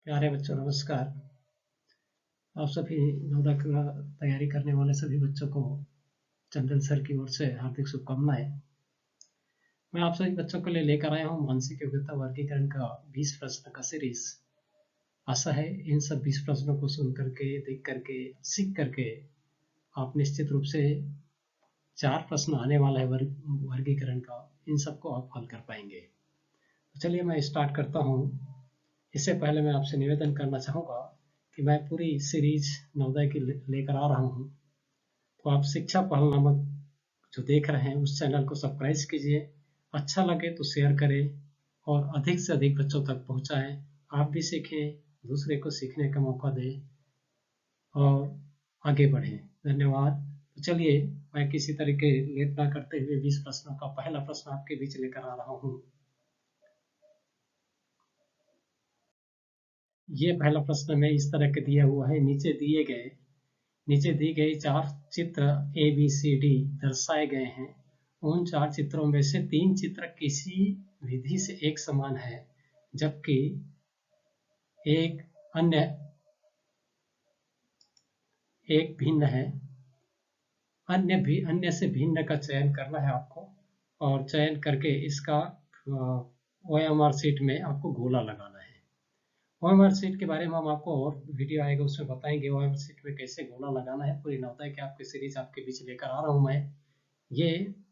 प्यारे बच्चों नमस्कार। आप सभी नवदा का तैयारी करने वाले सभी बच्चों को चंदन सर की ओर से हार्दिक शुभकामनाएं। मैं आप सभी बच्चों के लिए लेकर आया हूं मानसिक योग्यता वर्गीकरण का 20 प्रश्न का सीरीज। आशा है इन सब 20 प्रश्नों को सुन करके, देख करके, सीख करके आप निश्चित रूप से 4 प्रश्न आने वाला है वर्गीकरण का, इन सबको आप हल कर पाएंगे। तो चलिए मैं स्टार्ट करता हूँ। इससे पहले मैं आपसे निवेदन करना चाहूँगा कि मैं पूरी सीरीज नवोदय की लेकर आ रहा हूँ, तो आप शिक्षा पहल नामक जो देख रहे हैं उस चैनल को सब्सक्राइब कीजिए। अच्छा लगे तो शेयर करें और अधिक से अधिक बच्चों तक पहुँचाएं। आप भी सीखें, दूसरे को सीखने का मौका दें और आगे बढ़ें। धन्यवाद। तो चलिए मैं किसी तरीके लेट ना करते हुए 20 प्रश्नों का पहला प्रश्न आपके बीच लेकर आ रहा हूँ। ये पहला प्रश्न में इस तरह के दिया हुआ है। नीचे दी गई 4 चित्र ए बी सी डी दर्शाए गए हैं। उन 4 चित्रों में से 3 चित्र किसी विधि से एक समान है, जबकि एक भिन्न है। अन्य से भिन्न का चयन करना है आपको और चयन करके इसका OMR शीट में आपको गोला लगाना है। OMR शीट के बारे में हम आपको और वीडियो आएगा उसमें बताएंगे OMR शीट में कैसे गोला लगाना है। पूरी नवोदय की आपकी सीरीज आपके बीच लेकर आ रहा हूँ मैं। ये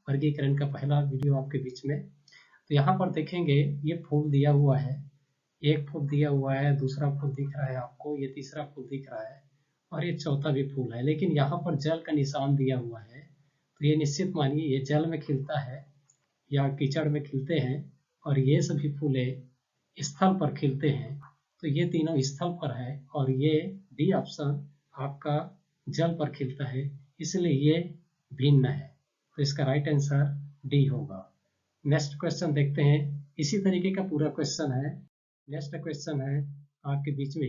वर्गीकरण का पहला वीडियो आपके बीच में। तो यहाँ पर देखेंगे ये फूल दिया हुआ है, एक फूल दिया हुआ है, दूसरा फूल दिख रहा है आपको, ये तीसरा फूल दिख रहा है और ये चौथा भी फूल है। लेकिन यहाँ पर जल का निशान दिया हुआ है, तो ये निश्चित मानिए ये जल में खिलता है या कीचड़ में खिलते हैं और ये सभी फूले स्थल पर खिलते हैं। तो ये तीनों स्थल पर है और ये डी ऑप्शन आपका जल पर खिलता है, इसलिए ये भिन्न है। तो इसका राइट आंसर डी होगा। नेक्स्ट क्वेश्चन देखते हैं। इसी तरीके का पूरा क्वेश्चन है। नेक्स्ट क्वेश्चन है आपके बीच में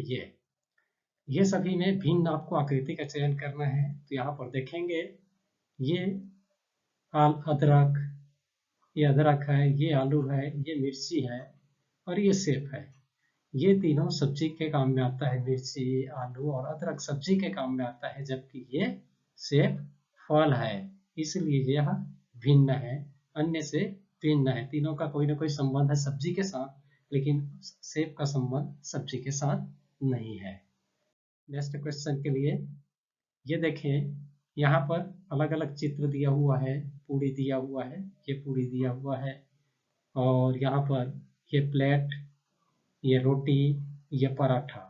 ये सभी में भिन्न आपको आकृति का चयन करना है। तो यहाँ पर देखेंगे ये अदरक, ये अदरक है, ये आलू है, ये मिर्ची है और ये सेब है। ये तीनों सब्जी के काम में आता है। मिर्ची, आलू और अदरक सब्जी के काम में आता है, जबकि ये सेब फल है, इसलिए यह भिन्न है, अन्य से भिन्न है। तीनों का कोई ना कोई संबंध है सब्जी के साथ, लेकिन सेब का संबंध सब्जी के साथ नहीं है। नेक्स्ट क्वेश्चन के लिए ये देखें, यहाँ पर अलग अलग चित्र दिया हुआ है। पूड़ी दिया हुआ है, ये पूड़ी दिया हुआ है और यहाँ पर ये प्लेट, ये रोटी, ये पराठा।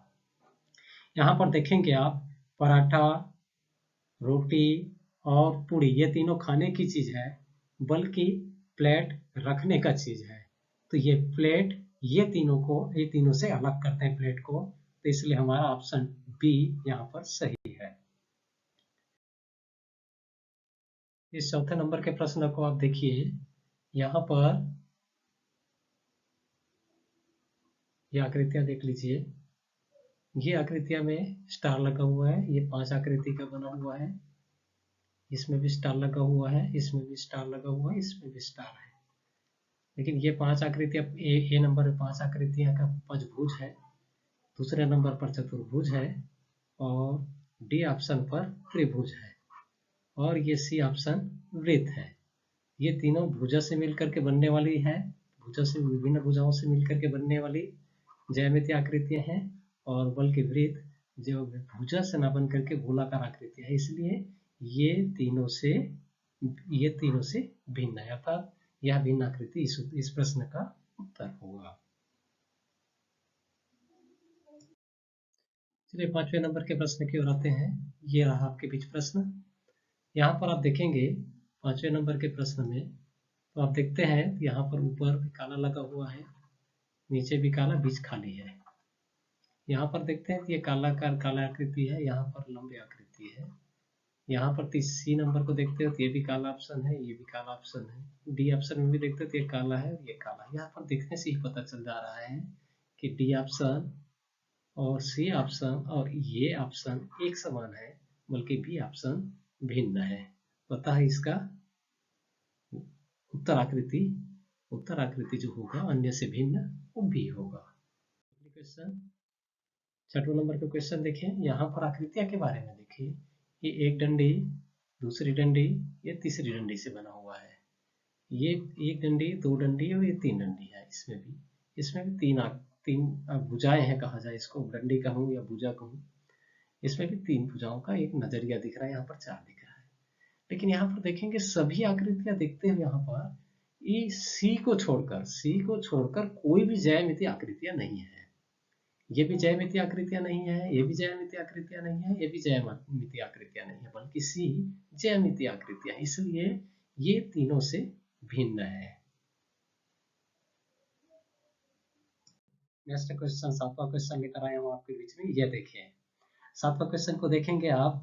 यहाँ पर देखेंगे आप, पराठा, रोटी और पूड़ी ये तीनों खाने की चीज है, बल्कि प्लेट रखने का चीज है। तो ये प्लेट ये तीनों से अलग करते हैं प्लेट को, तो इसलिए हमारा ऑप्शन बी यहाँ पर सही है। इस चौथे नंबर के प्रश्न को आप देखिए। यहाँ पर ये आकृतियां देख लीजिए। ये आकृतियां में स्टार लगा हुआ है, ये 5 आकृति का बना हुआ है। इसमें भी स्टार लगा हुआ है, इसमें भी स्टार लगा हुआ है, इसमें भी स्टार है। लेकिन ये 5 आकृतियां ए नंबर में 5 आकृतियां का पंचभुज है, दूसरे नंबर पर चतुर्भुज है और डी ऑप्शन पर त्रिभुज है और ये सी ऑप्शन वृत्त है। ये तीनों भुजा से मिलकर के बनने वाली है, भुजा से विभिन्न भुजाओं से मिलकर के बनने वाली ज्यामितीय आकृतियां हैं और बल्कि वृत्त जो भुजा से ना बन करके गोलाकार आकृतियां है, इसलिए ये तीनों से भिन्न है, अर्थात यह भिन्न आकृति इस प्रश्न का उत्तर होगा। चलिए 5वें नंबर के प्रश्न की ओर आते हैं। ये रहा आपके बीच प्रश्न। यहाँ पर आप देखेंगे 5वें नंबर के प्रश्न में, तो आप देखते हैं यहाँ पर ऊपर भी काला लगा हुआ है, नीचे भी काला, बीच खाली है। यहाँ पर देखते हैं ये काला आकृति है, यहाँ पर लंबी आकृति है। यहाँ पर सी नंबर को देखते हो तो ये भी काला ऑप्शन है, ये भी काला ऑप्शन है। डी ऑप्शन में भी देखते हो तो ये काला है और ये काला है। यहाँ पर देखने से ही पता चल जा रहा है कि डी ऑप्शन और सी ऑप्शन और ये ऑप्शन एक समान है, बल्कि बी ऑप्शन भिन्न है। पता है इसका उत्तर आकृति जो होगा अन्य से भिन्न वो बी होगा। क्वेश्चन छठवें नंबर का क्वेश्चन देखिए, यहाँ पर आकृतियां के बारे में देखिए। ये एक डंडी, दूसरी डंडी, ये तीसरी डंडी से बना हुआ है। ये एक डंडी, दो डंडी और ये तीन डंडी है। इसमें भी तीन भुजाएं हैं, कहा जाए इसको, डंडी कहूँ या भुजा कहूँ। इसमें भी तीन भुजाओं का एक नजरिया दिख रहा है, यहाँ पर चार दिख रहा है। लेकिन यहाँ पर देखेंगे सभी आकृतियां देखते हुए यहाँ पर ये सी को छोड़कर कोई भी ज्यामितीय आकृतियां नहीं है। ये भी ज्यामितीय आकृतियां नहीं है, ये भी ज्यामितीय आकृतियां नहीं है, ये भी ज्यामितीय आकृतियां नहीं है, बल्कि सी ज्यामितीय आकृतियां, इसलिए ये तीनों से भिन्न है। नेक्स्ट क्वेश्चन, सातवां क्वेश्चन लेकर आया हूं आपके बीच में। ये देखिए, सातवां क्वेश्चन को देखेंगे आप।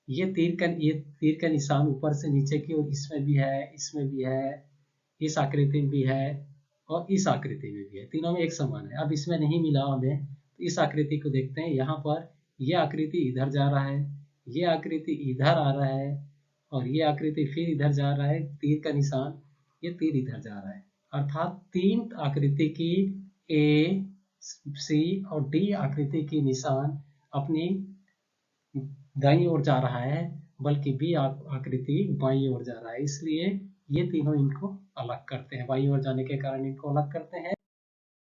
ये तीर का निशान ऊपर से नीचे की ओर इसमें भी है, इसमें भी है, इस आकृति में भी है और इस आकृति में भी है। तीनों में एक समान है। अब इसमें नहीं मिला हमें, तो इस आकृति को देखते हैं। यहाँ पर ये आकृति इधर जा रहा है, ये आकृति इधर आ रहा है और ये आकृति फिर इधर जा रहा है। तीर का निशान, ये तीर इधर जा रहा है, अर्थात तीन आकृति की ए, सी और डी आकृति की निशान अपनी दाईं ओर जा रहा है, बल्कि बी आकृति बाईं ओर जा रहा है। इसलिए ये तीनों इनको अलग करते हैं, बाईं ओर जाने के कारण इनको अलग करते हैं।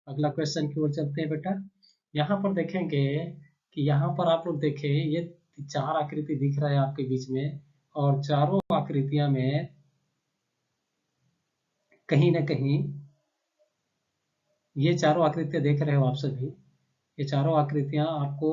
अगला क्वेश्चन की ओर चलते हैं बेटा। यहाँ पर देखेंगे कि यहाँ पर आप लोग देखें, ये चार आकृति दिख रहा है आपके बीच में और चारों आकृतियां में कहीं ना कहीं, ये चारों आकृतियां देख रहे हो आप सभी, ये चारों आकृतियां आपको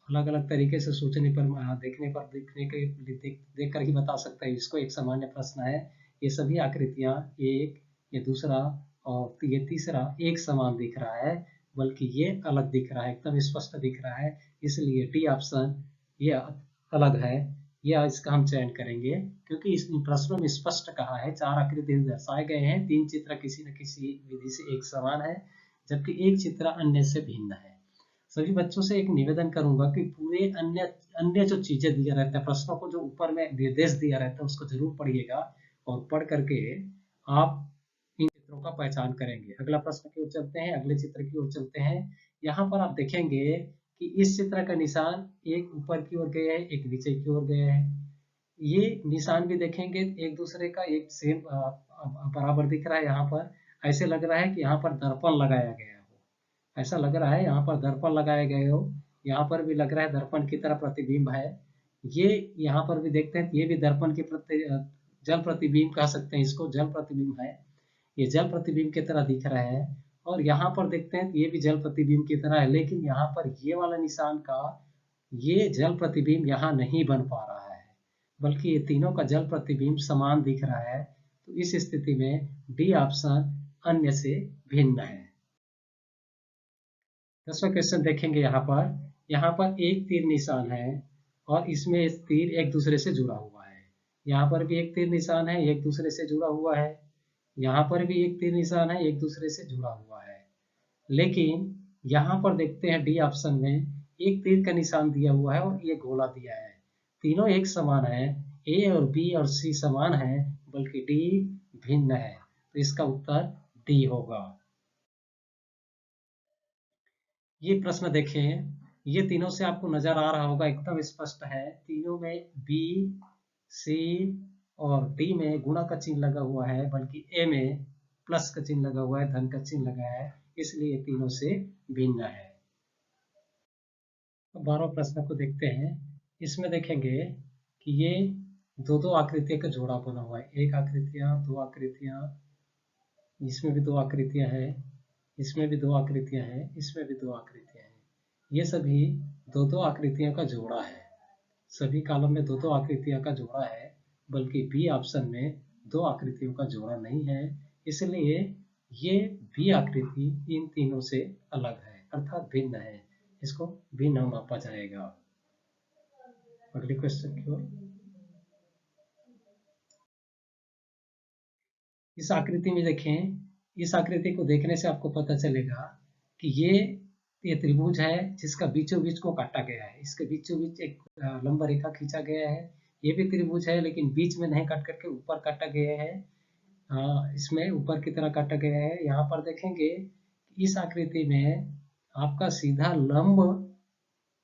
अलग अलग तरीके से सोचने पर, देख कर ही बता सकता है इसको। एक सामान्य प्रश्न है, ये सभी आकृतियां, एक, ये दूसरा और ये तीसरा एक समान दिख रहा है, बल्कि ये अलग दिख रहा है, एकदम स्पष्ट दिख रहा है। इसलिए डी ऑप्शन ये अलग है, यह इसका हम चयन करेंगे, क्योंकि इस प्रश्नों में स्पष्ट कहा है चार आकृति दर्शाए गए हैं, तीन चित्र किसी न किसी विधि से एक समान है, जबकि एक चित्र अन्य से भिन्न है। सभी बच्चों से एक निवेदन करूंगा कि पूरे अन्य जो चीजें दिया रहता है, प्रश्नों को जो ऊपर में निर्देश दिया रहता है उसको जरूर पढ़िएगा और पढ़ करके आप इन चित्रों का पहचान करेंगे। अगला प्रश्न की ओर चलते हैं, अगले चित्र की ओर चलते हैं। यहाँ पर आप देखेंगे कि इस चित्र का निशान एक ऊपर की ओर गया है, एक नीचे की ओर गया है। ये निशान भी देखेंगे एक दूसरे का एक सेम बराबर दिख रहा है। यहाँ पर ऐसे लग रहा है कि यहाँ पर दर्पण लगाया गया हो, ऐसा लग रहा है यहाँ पर दर्पण लगाए गए हो। यहाँ पर भी लग रहा है दर्पण की तरह प्रतिबिंब है। ये यहाँ पर भी देखते हैं, ये भी दर्पण की जल प्रतिबिंब कह सकते हैं इसको, जल प्रतिबिंब है। ये जल प्रतिबिंब की तरह दिख रहा है। और यहाँ पर देखते हैं ये भी जल प्रतिबिंब की तरह है, लेकिन यहाँ पर ये वाला निशान का ये जल प्रतिबिंब यहाँ नहीं बन पा रहा है, बल्कि ये तीनों का जल प्रतिबिंब समान दिख रहा है। तो इस स्थिति में डी ऑप्शन अन्य से भिन्न है। 10वां क्वेश्चन देखेंगे। यहाँ पर एक तीर निशान है और इसमें तीर एक दूसरे से जुड़ा हुआ है। यहाँ पर भी एक तीर निशान है, एक दूसरे से जुड़ा हुआ है। यहाँ पर भी एक तीर निशान है, एक दूसरे से जुड़ा हुआ है। लेकिन यहाँ पर देखते हैं डी ऑप्शन में एक तीर का निशान दिया हुआ है और ये गोला दिया है। तीनों एक समान है, ए और बी और सी समान है, बल्कि डी भिन्न है। तो इसका उत्तर डी होगा। ये प्रश्न देखें, ये तीनों से आपको नजर आ रहा होगा, एकदम स्पष्ट है। तीनों में बी, सी और डी में गुणा का चिन्ह लगा हुआ है, बल्कि ए में प्लस का चिन्ह लगा हुआ है, धन का चिन्ह लगा है, इसलिए तीनों से भिन्न है। 12वें प्रश्न को देखते हैं। इसमें देखेंगे कि ये दो दो आकृतियों का जोड़ा बना हुआ है, एक आकृतियां, दो आकृतियां, इसमें भी दो आकृतियां हैं, इसमें भी दो आकृतियां हैं, इसमें भी दो आकृतियां हैं। ये सभी दो दो आकृतियों का जोड़ा है। सभी कॉलम में दो दो आकृतियों का जोड़ा है, बल्कि बी ऑप्शन में दो आकृतियों का जोड़ा नहीं है। इसलिए ये बी आकृति इन तीनों से अलग है, अर्थात भिन्न है। इसको भिन्न मापा जाएगा। अगले क्वेश्चन की ओर। इस आकृति में देखें, इस आकृति को देखने से आपको पता चलेगा कि ये त्रिभुज है जिसका बीचों बीच को काटा गया है। इसके बीचों बीच एक लंबा रेखा खींचा गया है। ये भी त्रिभुज है, लेकिन बीच में नहीं काट करके ऊपर काटा गया है। इसमें ऊपर की तरह काटा गया है। यहाँ पर देखेंगे इस आकृति में आपका सीधा लंब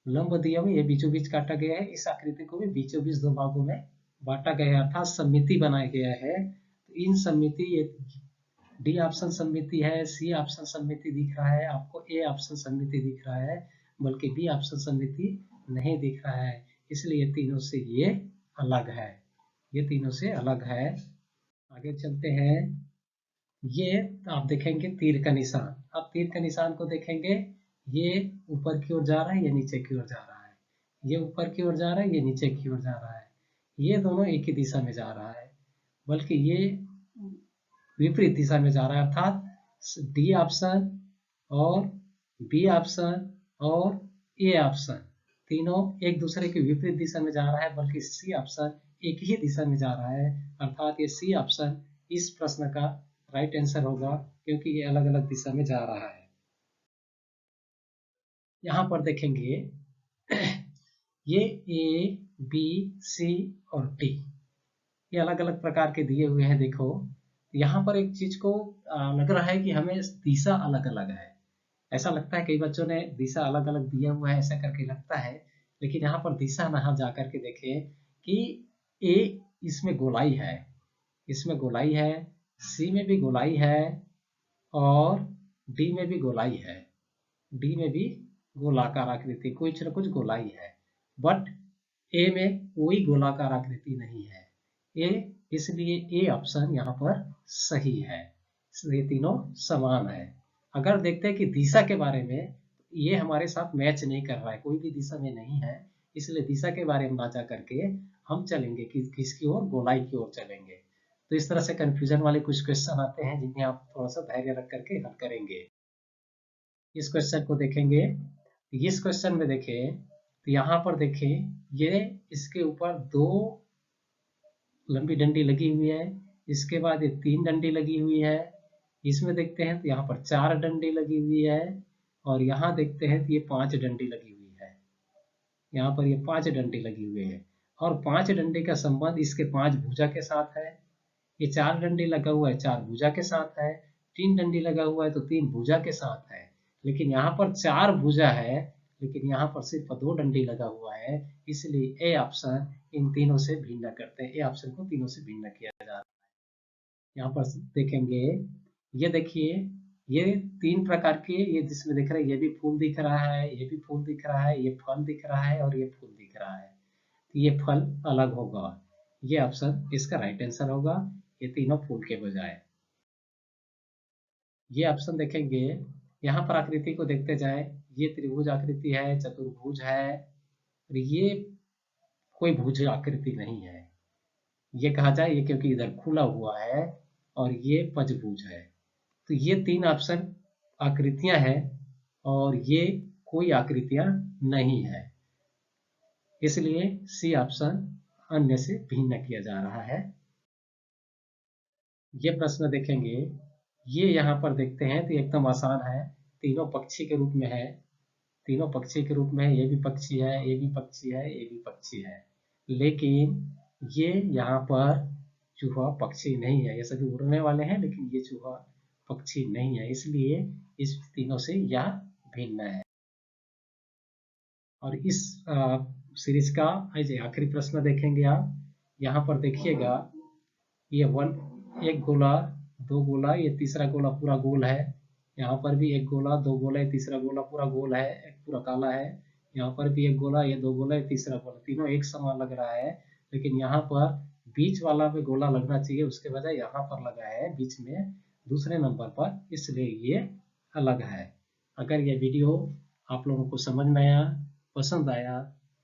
लंब दिया हुआ, ये बीचों बीच काटा गया है, इस आकृति को भी बीचों बीच दो भागों में बांटा गया है, अर्थात सममिति बनाया गया है। तो इन सममिति, ये डी ऑप्शन सममिति है, सी ऑप्शन सममिति दिख रहा है आपको, ए ऑप्शन सममिति दिख रहा है, बल्कि बी ऑप्शन सममिति नहीं दिख रहा है, इसलिए तीनों से ये अलग है, ये तीनों से अलग है। आगे चलते हैं, ये आप देखेंगे तीर का निशान, अब तीर का निशान को देखेंगे, ये ऊपर की ओर जा रहा है, ये नीचे की ओर जा रहा है, ये ऊपर की ओर जा रहा है, ये नीचे की ओर जा रहा है, ये दोनों एक ही दिशा में जा रहा है, बल्कि ये विपरीत दिशा में जा रहा है, अर्थात डी ऑप्शन और बी ऑप्शन और ए ऑप्शन तीनों एक दूसरे के विपरीत दिशा में जा रहा है, बल्कि सी ऑप्शन एक ही दिशा में जा रहा है, अर्थात ये सी ऑप्शन इस प्रश्न का राइट आंसर होगा, क्योंकि ये अलग अलग दिशा में जा रहा है। यहाँ पर देखेंगे ये ए, बी, सी और डी, ये अलग अलग प्रकार के दिए हुए हैं। देखो यहाँ पर एक चीज को लग रहा है कि हमें दिशा अलग अलग है, ऐसा लगता है, कई बच्चों ने दिशा अलग अलग दिया हुआ है ऐसा करके लगता है, लेकिन यहाँ पर दिशा ना जा करके देखें कि ए इसमें गोलाई है, इसमें गोलाई है, सी में भी गोलाई है और डी में भी गोलाई है, डी में भी गोलाकार आकृति, कुछ न कुछ गोलाई है, बट ए में कोई गोलाकार आकृति नहीं है, ए, इसलिए ए ऑप्शन यहाँ पर सही है, ये तीनों समान है। अगर देखते हैं कि दिशा के बारे में, ये हमारे साथ मैच नहीं कर रहा है, कोई भी दिशा में नहीं है, इसलिए दिशा के बारे में ना जा करके हम चलेंगे कि किसकी ओर, गोलाई की ओर चलेंगे। तो इस तरह से कंफ्यूजन वाले कुछ क्वेश्चन आते हैं जिन्हें आप थोड़ा सा धैर्य रख करके हल करेंगे। इस क्वेश्चन को देखेंगे, इस क्वेश्चन में देखें तो यहाँ पर देखें, ये इसके ऊपर दो लंबी डंडी लगी हुई है, इसके बाद ये तीन डंडी लगी हुई है, इसमें देखते हैं तो यहाँ पर चार डंडी लगी हुई है, और यहाँ देखते हैं तो ये पांच डंडी लगी हुई है, यहाँ पर ये पांच डंडी लगी हुई है, और पांच डंडी का संबंध इसके पांच भुजा के साथ है, ये चार डंडी लगा हुआ है, चार भुजा के साथ है, तीन डंडी लगा हुआ है तो तीन भुजा के साथ है, लेकिन यहाँ पर चार भुजा है, लेकिन यहाँ पर सिर्फ दो डंडी लगा हुआ है, इसलिए ए ऑप्शन इन तीनों से भिन्न करते हैं, ए ऑप्शन को तीनों से भिन्न किया जा रहा है। यहाँ पर देखेंगे, ये देखिए, ये तीन प्रकार के, ये जिसमें दिख रहा है, ये भी फूल दिख रहा है, ये भी फूल दिख रहा है, ये फल दिख रहा है और ये फूल दिख रहा है, तो ये फल अलग होगा, ये ऑप्शन इसका राइट आंसर होगा, ये तीनों फूल के बजाय। ये ऑप्शन देखेंगे, यहाँ पर आकृति को देखते जाए, ये त्रिभुज आकृति है, चतुर्भुज है, और ये कोई भुज आकृति नहीं है, ये कहा जाए ये क्योंकि इधर खुला हुआ है, और ये पंचभुज है, तो ये तीन ऑप्शन आकृतियां हैं और ये कोई आकृतियां नहीं है, इसलिए सी ऑप्शन अन्य से भिन्न किया जा रहा है। ये प्रश्न देखेंगे, ये यहाँ पर देखते हैं तो एकदम आसान है, तीनों पक्षी के रूप में है, तीनों पक्षी के रूप में है, ये भी पक्षी है, ये भी पक्षी है, ये भी पक्षी है, लेकिन ये यहाँ पर चूहा पक्षी नहीं है, ये सभी उड़ने वाले हैं, लेकिन ये चूहा पक्षी नहीं है, इसलिए इस तीनों से यह भिन्न है। और इस सीरीज का आखिरी प्रश्न देखेंगे आप, यहाँ पर देखिएगा, ये एक गोला, दो गोला, ये तीसरा गोला पूरा गोल है, यहाँ पर भी एक गोला, दो गोला, ये तीसरा गोला पूरा गोल है, एक पूरा काला है, यहाँ पर भी एक गोला, ये दो गोला, ये तीसरा गोला, तीनों एक समान लग रहा है, लेकिन यहाँ पर बीच वाला में गोला लगना चाहिए, उसके बजाय यहाँ पर लगा है बीच में दूसरे नंबर पर, इसलिए ये अलग है। अगर ये वीडियो आप लोगों को समझ में आया, पसंद आया,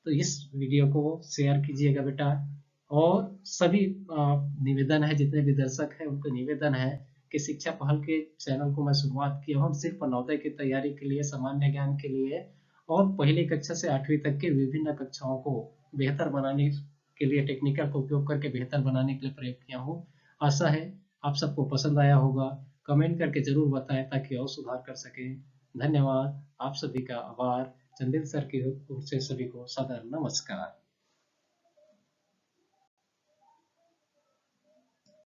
तो इस वीडियो को शेयर कीजिएगा बेटा, और सभी निवेदन है, जितने भी दर्शक हैं उनको निवेदन है कि शिक्षा पहल के चैनल को मैं शुरुआत किया हूँ सिर्फ नवोदय की तैयारी के लिए, सामान्य ज्ञान के लिए, और पहली कक्षा से 8वीं तक के विभिन्न कक्षाओं को बेहतर बनाने के लिए, टेक्निकल का उपयोग करके बेहतर बनाने के लिए प्रयोग किया हूँ। आशा है आप सबको पसंद आया होगा, कमेंट करके जरूर बताएं ताकि और सुधार कर सकें। धन्यवाद, आप सभी का आभार, चंदेल सर की ओर से सभी को सादर नमस्कार।